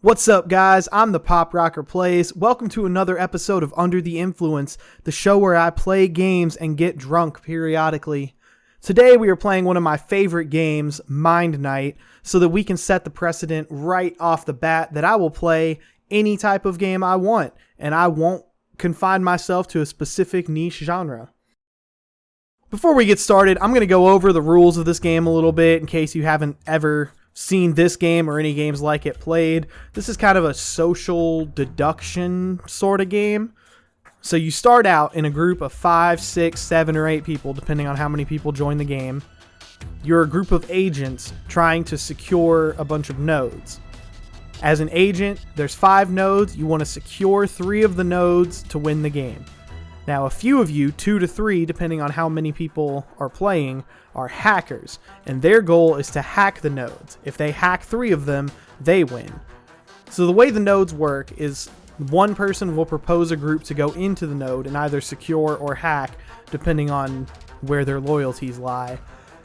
What's up, guys? I'm the Pop Rocker Plays. Welcome to another episode of Under the Influence, the show where I play games and get drunk periodically. Today we are playing one of my favorite games, Mindnight, so that we can set the precedent right off the bat that I will play any type of game I want, and I won't confine myself to a specific niche genre. Before we get started, I'm going to go over the rules of this game a little bit in case you haven't ever seen this game or any games like it played. This is kind of a social deduction sort of game. So you start out in a group of 5, 6, 7, or 8 people, depending on how many people join the game. You're a group of agents trying to secure a bunch of nodes. As an agent, there's 5 nodes. You want to secure 3 of the nodes to win the game. Now, a few of you, 2 to 3, depending on how many people are playing, are hackers, and their goal is to hack the nodes. If they hack 3 of them, they win. So the way the nodes work is one person will propose a group to go into the node and either secure or hack, depending on where their loyalties lie.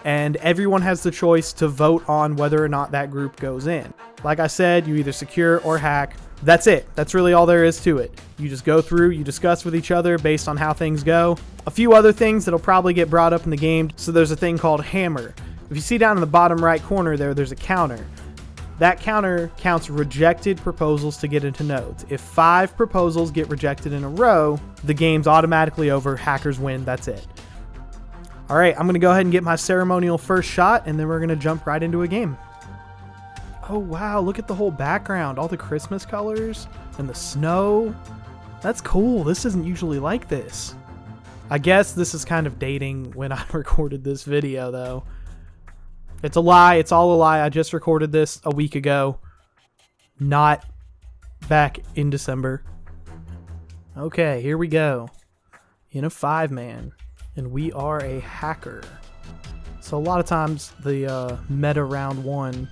And everyone has the choice to vote on whether or not that group goes in. Like I said, you either secure or hack. That's it. That's really all there is to it. You just go through, you discuss with each other based on how things go. A few other things that'll probably get brought up in the game. So there's a thing called hammer. If you see down in the bottom right corner there's a counter. That counter counts rejected proposals to get into nodes. If 5 proposals get rejected in a row, the game's automatically over. Hackers win. That's it. All right, I'm going to go ahead and get my ceremonial first shot, and then we're going to jump right into a game. Oh, wow, look at the whole background. All the Christmas colors and the snow. That's cool. This isn't usually like this. I guess this is kind of dating when I recorded this video, though. It's a lie. It's all a lie. I just recorded this a week ago. Not back in December. Okay, here we go. In a 5-man. And we are a hacker. So a lot of times the meta round 1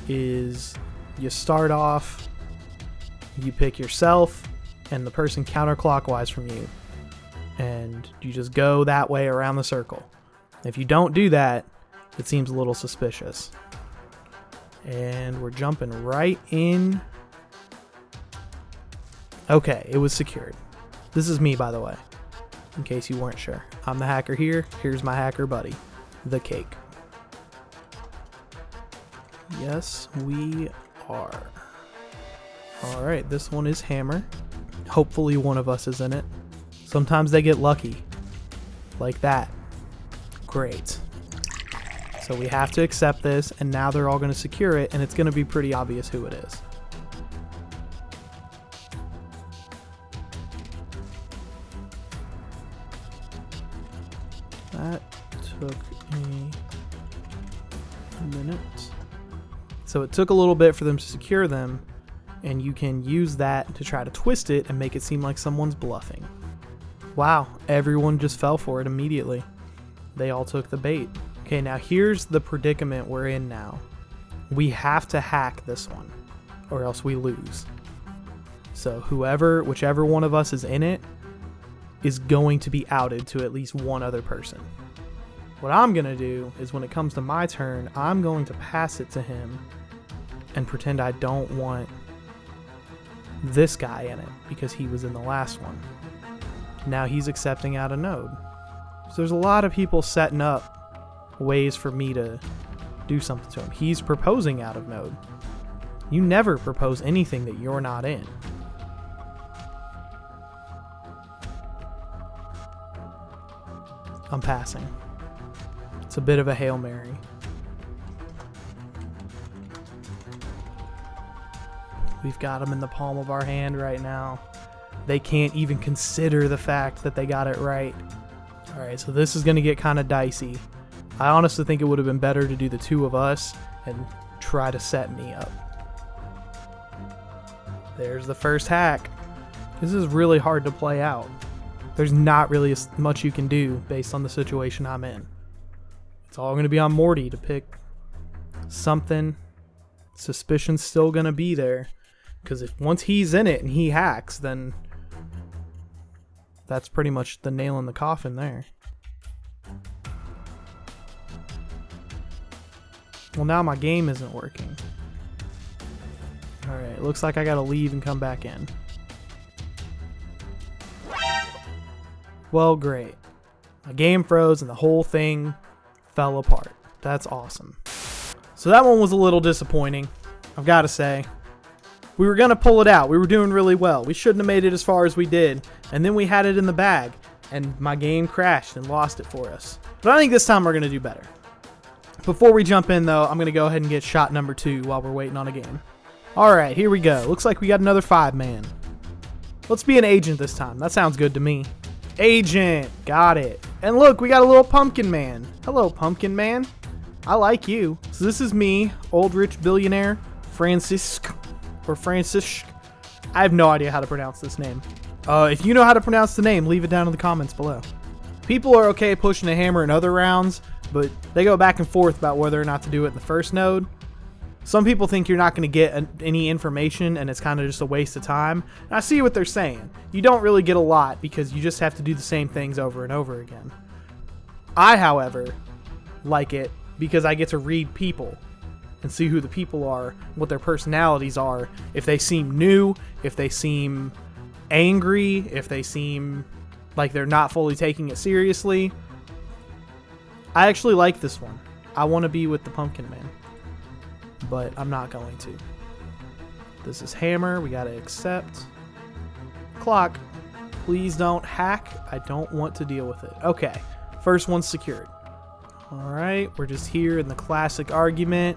is you start off, you pick yourself and the person counterclockwise from you, and you just go that way around the circle. If you don't do that, it seems a little suspicious. And we're jumping right in. Okay, it was secured. This is me, by the way, in case you weren't sure. I'm the hacker here. Here's my hacker buddy, the cake. Yes, we are. Alright, this one is hammer. Hopefully one of us is in it. Sometimes they get lucky. Like that. Great. So we have to accept this, and now they're all going to secure it, and it's going to be pretty obvious who it is. That took a minute. So it took a little bit for them to secure them, and you can use that to try to twist it and make it seem like someone's bluffing. Wow, everyone just fell for it immediately. They all took the bait. Okay, now here's the predicament we're in now. We have to hack this one, or else we lose. So whichever one of us is in it, is going to be outed to at least one other person. What I'm going to do is when it comes to my turn, I'm going to pass it to him and pretend I don't want this guy in it because he was in the last one. Now he's accepting out a node. So there's a lot of people setting up ways for me to do something to him. He's proposing out of node. You never propose anything that you're not in. I'm passing. It's a bit of a Hail Mary. We've got them in the palm of our hand right now. They can't even consider the fact that they got it right. Alright, so this is going to get kind of dicey. I honestly think it would have been better to do the 2 of us and try to set me up. There's the first hack. This is really hard to play out. There's not really much you can do based on the situation I'm in. It's all going to be on Morty to pick something. Suspicion's still going to be there. Because once he's in it and he hacks, then that's pretty much the nail in the coffin there. Well, now my game isn't working. Alright, looks like I gotta leave and come back in. Well, great. My game froze and the whole thing fell apart. That's awesome. So that one was a little disappointing, I've got to say. We were going to pull it out. We were doing really well. We shouldn't have made it as far as we did. And then we had it in the bag, and my game crashed and lost it for us. But I think this time we're going to do better. Before we jump in, though, I'm going to go ahead and get shot number 2 while we're waiting on a game. Alright, here we go. Looks like we got another 5-man. Let's be an agent this time. That sounds good to me. Agent! Got it. And look, we got a little pumpkin man. Hello, pumpkin man. I like you. So this is me, old rich billionaire, Francisc. I have no idea how to pronounce this name. If you know how to pronounce the name, leave it down in the comments below. People are okay pushing a hammer in other rounds, but they go back and forth about whether or not to do it in the first node. Some people think you're not going to get any information and it's kind of just a waste of time. And I see what they're saying. You don't really get a lot because you just have to do the same things over and over again. I, however, like it because I get to read people and see who the people are, what their personalities are, if they seem new, if they seem angry, if they seem like they're not fully taking it seriously. I actually like this one. I want to be with the pumpkin man, but I'm not going to. This is hammer. We got to accept. Clock. Please don't hack. I don't want to deal with it. Okay. First one's secured. All right. We're just here in the classic argument.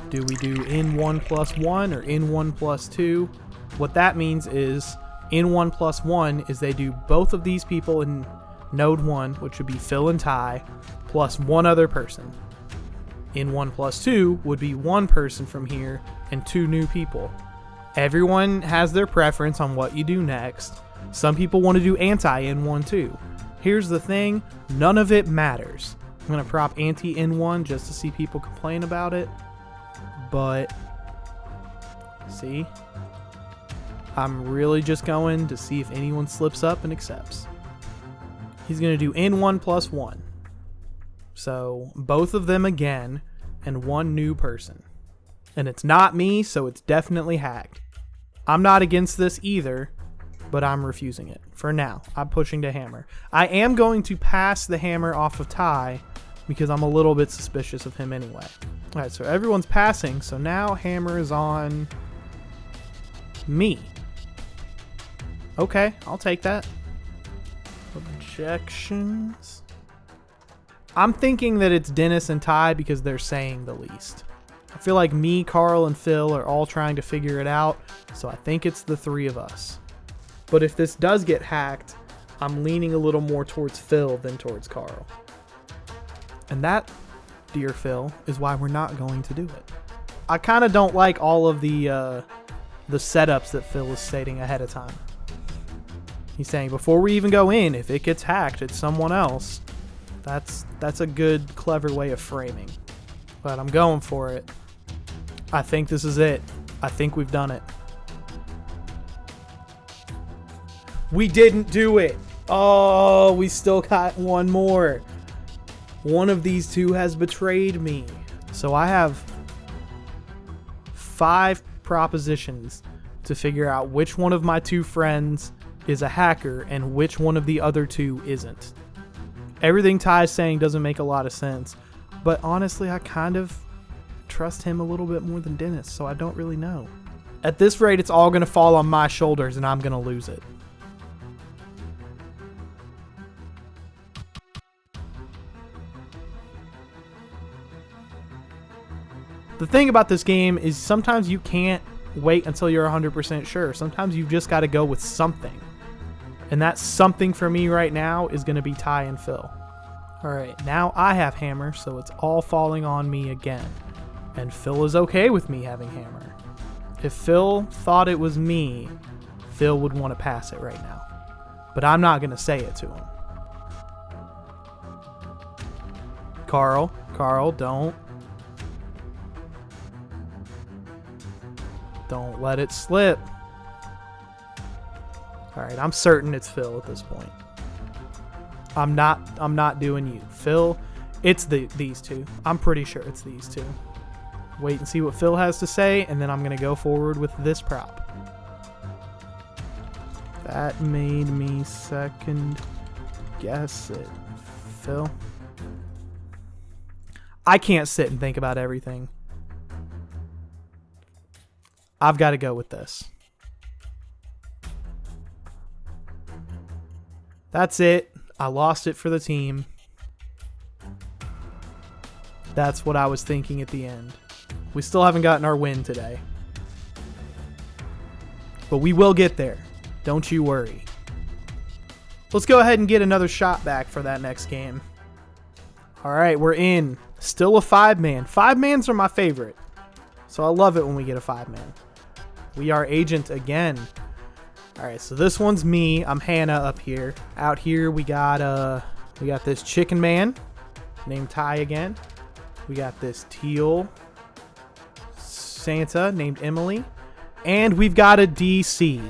Do we do N1 plus 1 or N1 plus 2? What that means is N1 plus 1 is they do both of these people in node 1, which would be Phil and Ty, plus one other person. N1 plus 2 would be one person from here and 2 new people. Everyone has their preference on what you do next. Some people want to do anti-N1 too. Here's the thing, none of it matters. I'm going to prop anti-N1 just to see people complain about it. But, see, I'm really just going to see if anyone slips up and accepts. He's going to do N1 plus 1. So, both of them again, and one new person. And it's not me, so it's definitely hacked. I'm not against this either, but I'm refusing it. For now, I'm pushing to hammer. I am going to pass the hammer off of Ty, because I'm a little bit suspicious of him anyway. Alright, so everyone's passing, so now hammer is on me. Okay, I'll take that. Objections. I'm thinking that it's Dennis and Ty because they're saying the least. I feel like me, Carl, and Phil are all trying to figure it out, so I think it's the 3 of us. But if this does get hacked, I'm leaning a little more towards Phil than towards Carl. And that, dear Phil, is why we're not going to do it. I kind of don't like all of the setups that Phil is stating ahead of time. He's saying, before we even go in, if it gets hacked, it's someone else. That's a good, clever way of framing. But I'm going for it. I think this is it. I think we've done it. We didn't do it. Oh, we still got one more. One of these 2 has betrayed me. So I have 5 propositions to figure out which one of my 2 friends is a hacker and which one of the other 2 isn't. Everything Ty's saying doesn't make a lot of sense, but honestly, I kind of trust him a little bit more than Dennis, so I don't really know. At this rate, it's all going to fall on my shoulders and I'm going to lose it. The thing about this game is sometimes you can't wait until you're 100% sure. Sometimes you've just got to go with something. And that something for me right now is going to be Ty and Phil. Alright, now I have hammer, so it's all falling on me again. And Phil is okay with me having hammer. If Phil thought it was me, Phil would want to pass it right now. But I'm not going to say it to him. Carl, don't. Don't let it slip. Alright, I'm certain it's Phil at this point. I'm not doing you. Phil, it's these 2. I'm pretty sure it's these 2. wait and see what Phil has to say, and then I'm going to go forward with this prop. That made me second guess it. Phil? I can't sit and think about everything. I've got to go with this. That's it. I lost it for the team. That's what I was thinking at the end. We still haven't gotten our win today. But we will get there. Don't you worry. Let's go ahead and get another shot back for that next game. Alright, we're in. Still a 5-man. 5-mans are my favorite. So I love it when we get a 5-man. We are agent again. Alright, so this one's me. I'm Hannah up here. Out here we got this chicken man named Ty again. We got this teal Santa named Emily. And we've got a DC.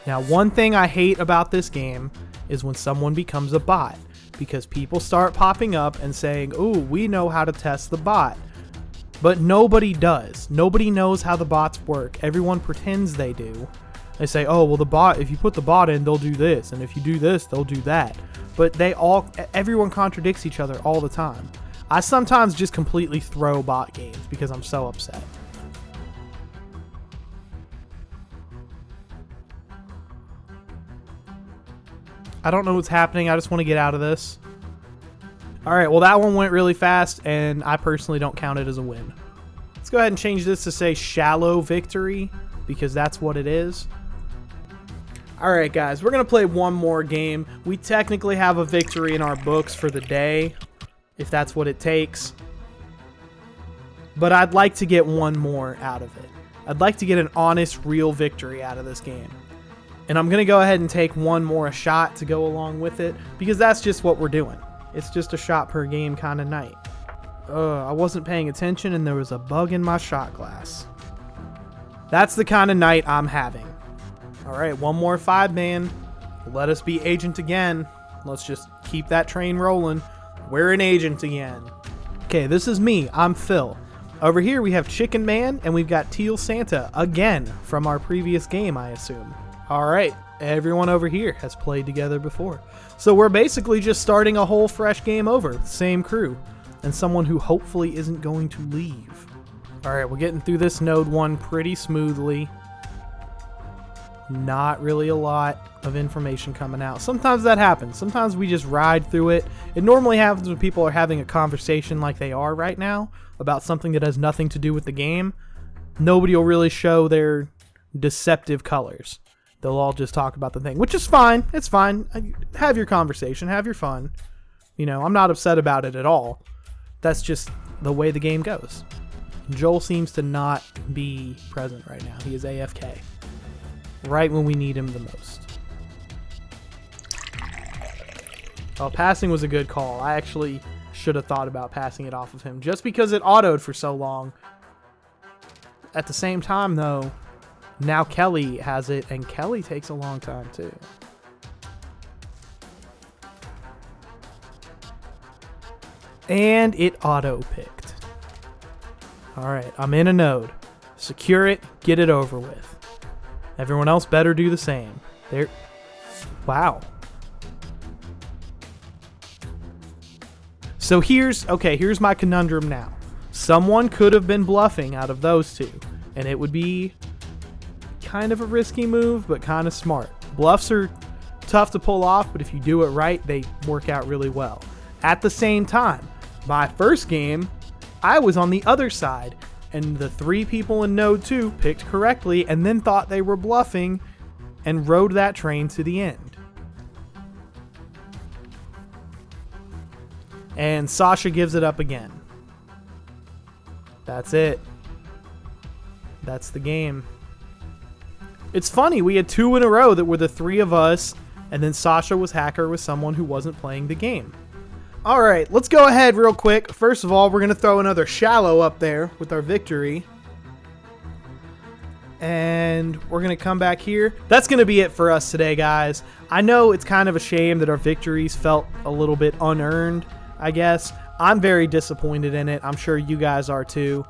Now, one thing I hate about this game is when someone becomes a bot, because people start popping up and saying, "Ooh, we know how to test the bot." But nobody does. Nobody knows how the bots work. Everyone pretends they do. They say, "Oh, well, the bot, if you put the bot in, they'll do this, and if you do this, they'll do that." But everyone contradicts each other all the time. I sometimes just completely throw bot games because I'm so upset. I don't know what's happening. I just want to get out of this. Alright, well that one went really fast, and I personally don't count it as a win. Let's go ahead and change this to say shallow victory, because that's what it is. Alright guys, we're going to play one more game. We technically have a victory in our books for the day, if that's what it takes. But I'd like to get one more out of it. I'd like to get an honest, real victory out of this game. And I'm going to go ahead and take one more shot to go along with it, because that's just what we're doing. It's just a shot per game kind of night. I wasn't paying attention and there was a bug in my shot glass. That's the kind of night I'm having. Alright, one more 5-man. Let us be agent again. Let's just keep that train rolling. We're an agent again. Okay, this is me. I'm Phil. Over here we have Chicken Man and we've got Teal Santa again from our previous game, I assume. Alright, everyone over here has played together before. So we're basically just starting a whole fresh game over, same crew, and someone who hopefully isn't going to leave. Alright, we're getting through this node 1 pretty smoothly. Not really a lot of information coming out. Sometimes that happens. Sometimes we just ride through it. It normally happens when people are having a conversation like they are right now about something that has nothing to do with the game. Nobody will really show their deceptive colors. They'll all just talk about the thing, which is fine. It's fine. Have your conversation. Have your fun. You know, I'm not upset about it at all. That's just the way the game goes. Joel seems to not be present right now. He is AFK. Right when we need him the most. Oh, passing was a good call. I actually should have thought about passing it off of him just because it autoed for so long. At the same time, though, now Kelly has it, and Kelly takes a long time, too. And it auto-picked. Alright, I'm in a node. Secure it, get it over with. Everyone else better do the same. There. Wow. So here's my conundrum now. Someone could have been bluffing out of those two, and it would be kind of a risky move, but kind of smart. Bluffs are tough to pull off, but if you do it right, they work out really well. At the same time, my first game, I was on the other side, and the 3 people in Node 2 picked correctly and then thought they were bluffing and rode that train to the end. And Sasha gives it up again. That's it. That's the game. It's funny, we had 2 in a row that were the 3 of us, and then Sasha was hacker with someone who wasn't playing the game. Alright, let's go ahead real quick. First of all, we're going to throw another shallow up there with our victory. And we're going to come back here. That's going to be it for us today, guys. I know it's kind of a shame that our victories felt a little bit unearned, I guess. I'm very disappointed in it. I'm sure you guys are too.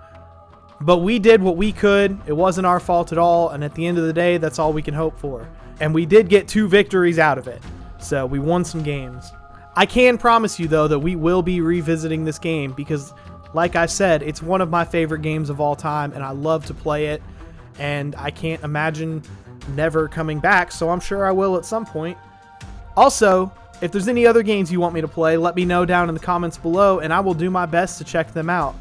But we did what we could. It wasn't our fault at all. And at the end of the day, that's all we can hope for. And we did get 2 victories out of it. So we won some games. I can promise you, though, that we will be revisiting this game because, like I said, it's one of my favorite games of all time, and I love to play it, and I can't imagine never coming back, so I'm sure I will at some point. Also, if there's any other games you want me to play, let me know down in the comments below, and I will do my best to check them out.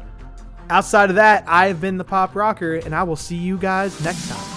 Outside of that, I have been the Pop Rocker, and I will see you guys next time.